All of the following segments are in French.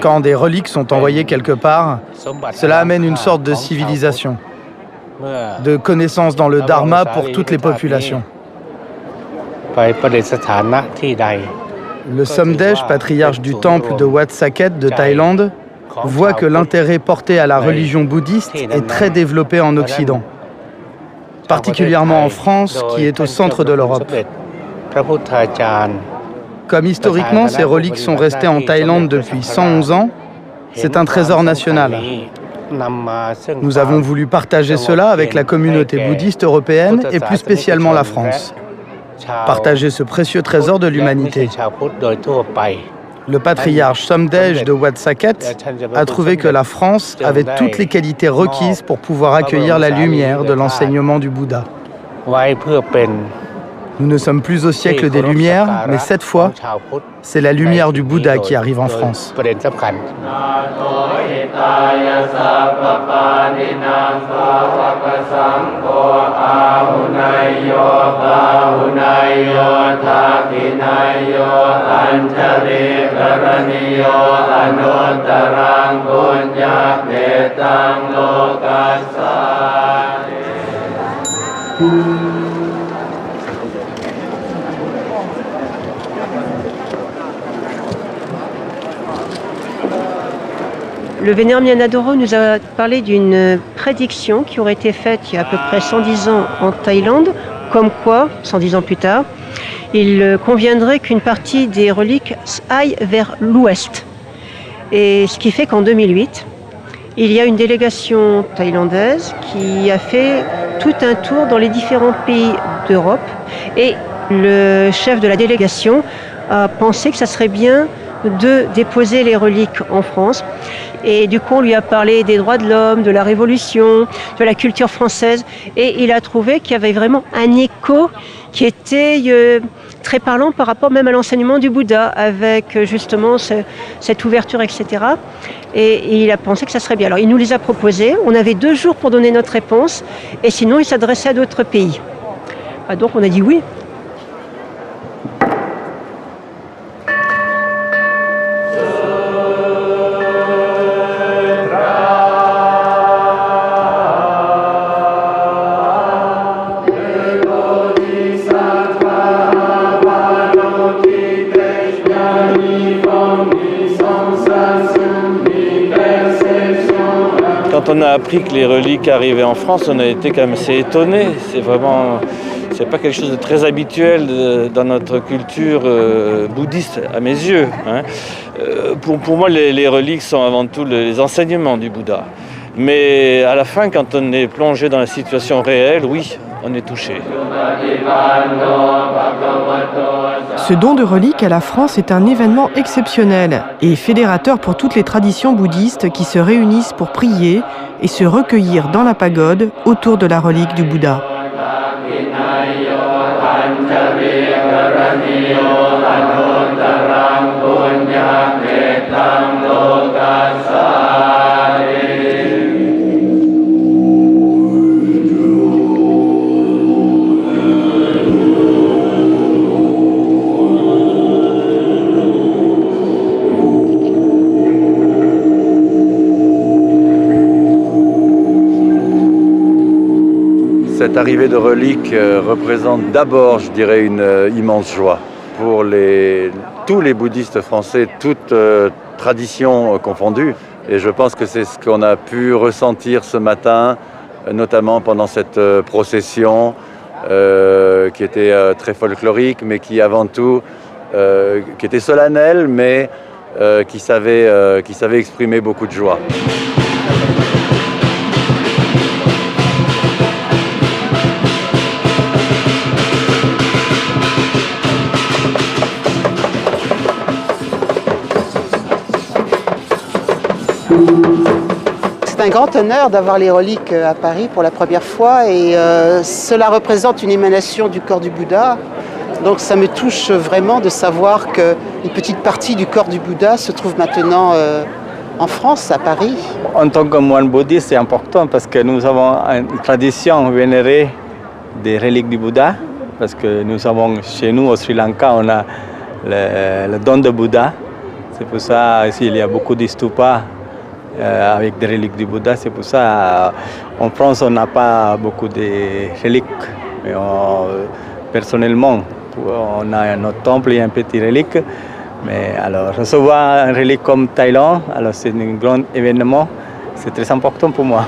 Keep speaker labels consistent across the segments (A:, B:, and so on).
A: Quand des reliques sont envoyées quelque part, cela amène une sorte de civilisation, de connaissance dans le dharma pour toutes les populations. Le Somdej, patriarche du temple de Wat Saket de Thaïlande, voit que l'intérêt porté à la religion bouddhiste est très développé en Occident, particulièrement en France, qui est au centre de l'Europe. Comme historiquement ces reliques sont restées en Thaïlande depuis 111 ans, c'est un trésor national. Nous avons voulu partager cela avec la communauté bouddhiste européenne et plus spécialement la France. Partager ce précieux trésor de l'humanité. Le patriarche Somdej de Wat Saket a trouvé que la France avait toutes les qualités requises pour pouvoir accueillir la lumière de l'enseignement du Bouddha. Nous ne sommes plus au siècle des Lumières, mais cette fois, c'est la lumière du Bouddha qui arrive en France.
B: Le Vénérable Nyanadoro nous a parlé d'une prédiction qui aurait été faite il y a à peu près 110 ans en Thaïlande, comme quoi, 110 ans plus tard, il conviendrait qu'une partie des reliques aille vers l'ouest. Et ce qui fait qu'en 2008, il y a une délégation thaïlandaise qui a fait tout un tour dans les différents pays d'Europe. Et le chef de la délégation a pensé que ça serait bien de déposer les reliques en France. Et du coup, on lui a parlé des droits de l'homme, de la Révolution, de la culture française. Et il a trouvé qu'il y avait vraiment un écho qui était très parlant par rapport même à l'enseignement du Bouddha, avec justement cette ouverture, etc. Et il a pensé que ça serait bien. Alors, il nous les a proposés. On avait 2 jours pour donner notre réponse. Et sinon, il s'adressait à d'autres pays. Donc, on a dit oui.
C: Quand on a appris que les reliques arrivaient en France, on a été quand même assez étonnés. C'est pas quelque chose de très habituel dans notre culture bouddhiste, à mes yeux. Pour moi, les reliques sont avant tout les enseignements du Bouddha. Mais à la fin, quand on est plongé dans la situation réelle, oui, on est touché.
D: Ce don de reliques à la France est un événement exceptionnel et fédérateur pour toutes les traditions bouddhistes qui se réunissent pour prier et se recueillir dans la pagode autour de la relique du Bouddha.
E: Cette arrivée de reliques représente d'abord, je dirais, une immense joie pour tous les bouddhistes français, toutes traditions confondues. Et je pense que c'est ce qu'on a pu ressentir ce matin, notamment pendant cette procession qui était très folklorique, mais qui avant tout, qui était solennelle, mais qui savait exprimer beaucoup de joie.
F: C'est un grand honneur d'avoir les reliques à Paris pour la première fois et cela représente une émanation du corps du Bouddha. Donc ça me touche vraiment de savoir qu'une petite partie du corps du Bouddha se trouve maintenant en France, à Paris.
G: En tant que moine bouddhiste, c'est important parce que nous avons une tradition vénérée des reliques du Bouddha. Parce que nous avons, chez nous au Sri Lanka, on a le don de Bouddha. C'est pour ça qu'il y a beaucoup de stupas avec des reliques du Bouddha. C'est pour ça en France, on n'a pas beaucoup de reliques. Mais personnellement, on a notre temple et un petit relique. Mais alors, recevoir un relique comme Thaïlande, alors c'est un grand événement. C'est très important pour moi.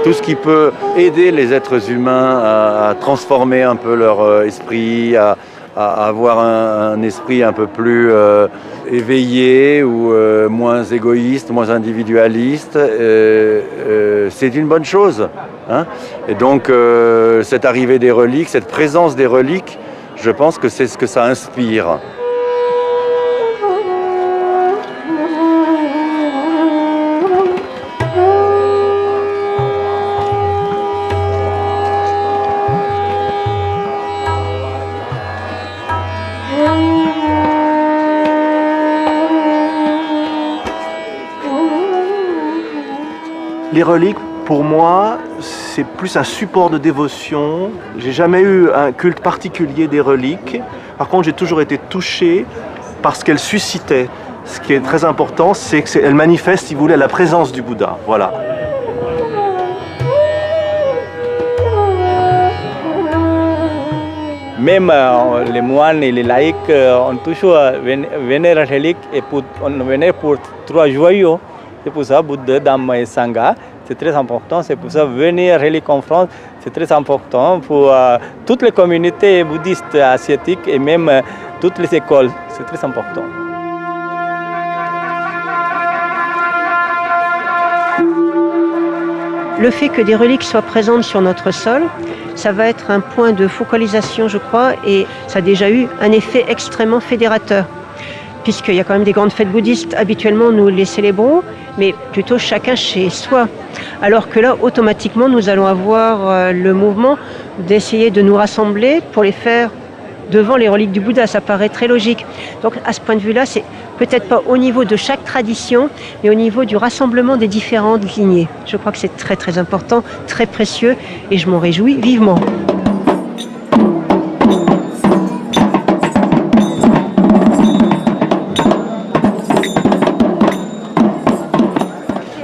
E: Tout ce qui peut aider les êtres humains à transformer un peu leur esprit, à avoir un esprit un peu plus éveillé ou moins égoïste, moins individualiste, c'est une bonne chose. Hein. Et donc cette arrivée des reliques, cette présence des reliques, je pense que c'est ce que ça inspire.
H: Les reliques, pour moi, c'est plus un support de dévotion. J'ai jamais eu un culte particulier des reliques. Par contre, j'ai toujours été touché par ce qu'elles suscitaient. Ce qui est très important, c'est qu'elles manifestent, si vous voulez, la présence du Bouddha. Voilà.
G: Même les moines et les laïcs ont toujours vénéré la relique et on vénère pour 3 joyaux. C'est pour ça, Bouddha, Dhamma et Sangha, c'est très important. C'est pour ça, venir relique en France, c'est très important pour toutes les communautés bouddhistes asiatiques et même toutes les écoles. C'est très important.
B: Le fait que des reliques soient présentes sur notre sol, ça va être un point de focalisation, je crois, et ça a déjà eu un effet extrêmement fédérateur. Puisqu'il y a quand même des grandes fêtes bouddhistes, habituellement nous les célébrons, mais plutôt chacun chez soi. Alors que là, automatiquement, nous allons avoir le mouvement d'essayer de nous rassembler pour les faire devant les reliques du Bouddha. Ça paraît très logique. Donc à ce point de vue-là, c'est peut-être pas au niveau de chaque tradition, mais au niveau du rassemblement des différentes lignées. Je crois que c'est très très important, très précieux, et je m'en réjouis vivement.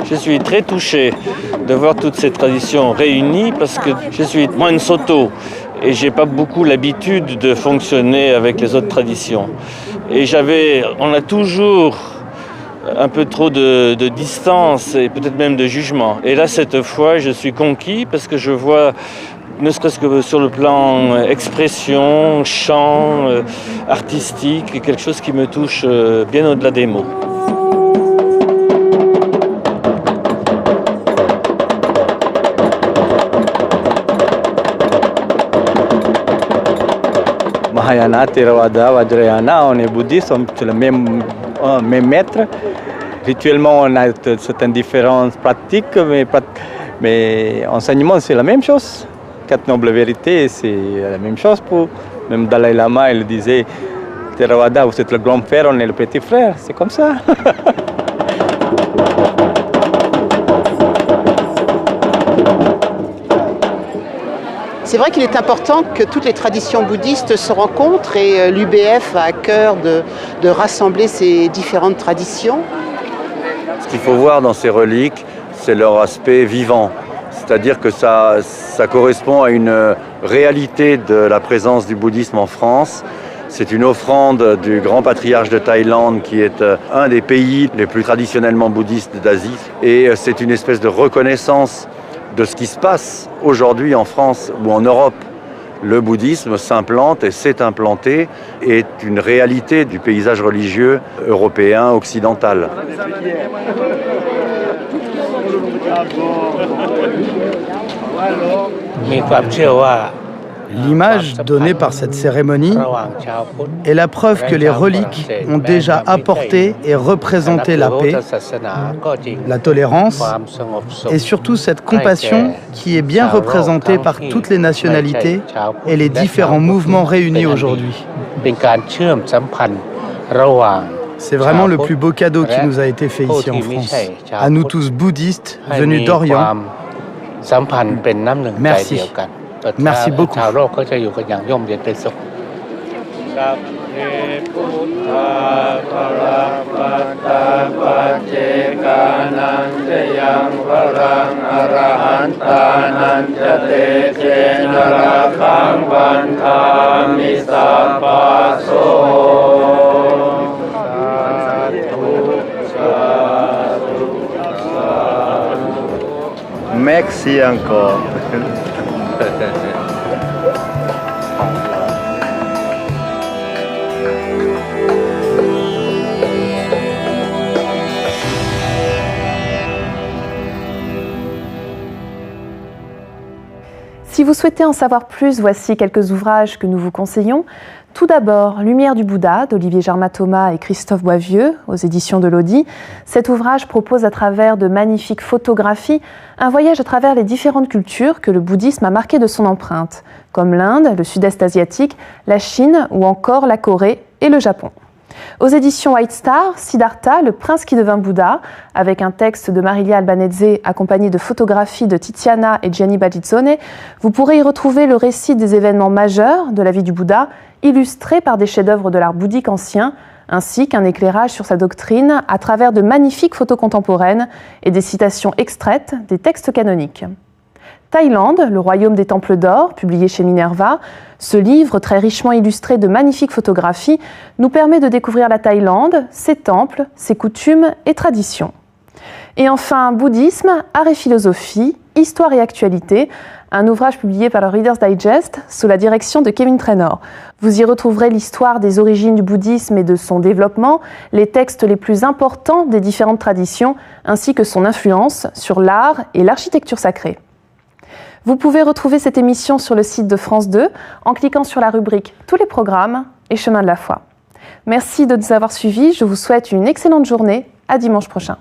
C: Je suis très touché de voir toutes ces traditions réunies parce que je suis moine Soto et j'ai pas beaucoup l'habitude de fonctionner avec les autres traditions. Et on a toujours un peu trop de distance et peut-être même de jugement. Et là, cette fois, je suis conquis parce que je vois, ne serait-ce que sur le plan expression, chant, artistique, quelque chose qui me touche bien au-delà des mots.
G: Mahayana, Theravada, Vajrayana, on est bouddhiste, on est le même maître. Rituellement, on a certaines différences pratiques, mais enseignement, c'est la même chose. 4 nobles vérités, c'est la même chose pour... Même Dalai Lama, il disait, Theravada, vous êtes le grand frère, on est le petit frère. C'est comme ça.
F: C'est vrai qu'il est important que toutes les traditions bouddhistes se rencontrent et l'UBF a à cœur de rassembler ces différentes traditions.
E: Ce qu'il faut voir dans ces reliques, c'est leur aspect vivant. C'est-à-dire que ça correspond à une réalité de la présence du bouddhisme en France. C'est une offrande du grand patriarche de Thaïlande qui est un des pays les plus traditionnellement bouddhistes d'Asie. Et c'est une espèce de reconnaissance de ce qui se passe aujourd'hui en France ou en Europe. Le bouddhisme s'implante et s'est implanté, est une réalité du paysage religieux européen, occidental.
A: L'image donnée par cette cérémonie est la preuve que les reliques ont déjà apporté et représenté la paix, la tolérance et surtout cette compassion qui est bien représentée par toutes les nationalités et les différents mouvements réunis aujourd'hui. C'est vraiment le plus beau cadeau qui nous a été fait ici en France, à nous tous bouddhistes venus d'Orient. Merci. Merci beaucoup.
E: Merci encore.
I: Si vous souhaitez en savoir plus, voici quelques ouvrages que nous vous conseillons. Tout d'abord, Lumière du Bouddha d'Olivier Jarmat-Thomas et Christophe Boisvieux aux éditions de l'Audi. Cet ouvrage propose à travers de magnifiques photographies un voyage à travers les différentes cultures que le bouddhisme a marquées de son empreinte, comme l'Inde, le Sud-Est asiatique, la Chine ou encore la Corée et le Japon. Aux éditions White Star, Siddhartha, le prince qui devint Bouddha, avec un texte de Marilia Albanese accompagné de photographies de Tiziana et Gianni Battistone, vous pourrez y retrouver le récit des événements majeurs de la vie du Bouddha, illustrés par des chefs-d'œuvre de l'art bouddhique ancien, ainsi qu'un éclairage sur sa doctrine à travers de magnifiques photos contemporaines et des citations extraites des textes canoniques. Thaïlande, le royaume des temples d'or, publié chez Minerva. Ce livre, très richement illustré de magnifiques photographies, nous permet de découvrir la Thaïlande, ses temples, ses coutumes et traditions. Et enfin, Bouddhisme, art et philosophie, histoire et actualité, un ouvrage publié par le Reader's Digest sous la direction de Kevin Trainor. Vous y retrouverez l'histoire des origines du bouddhisme et de son développement, les textes les plus importants des différentes traditions, ainsi que son influence sur l'art et l'architecture sacrée. Vous pouvez retrouver cette émission sur le site de France 2 en cliquant sur la rubrique « Tous les programmes » et « Chemin de la foi ». Merci de nous avoir suivis. Je vous souhaite une excellente journée. À dimanche prochain.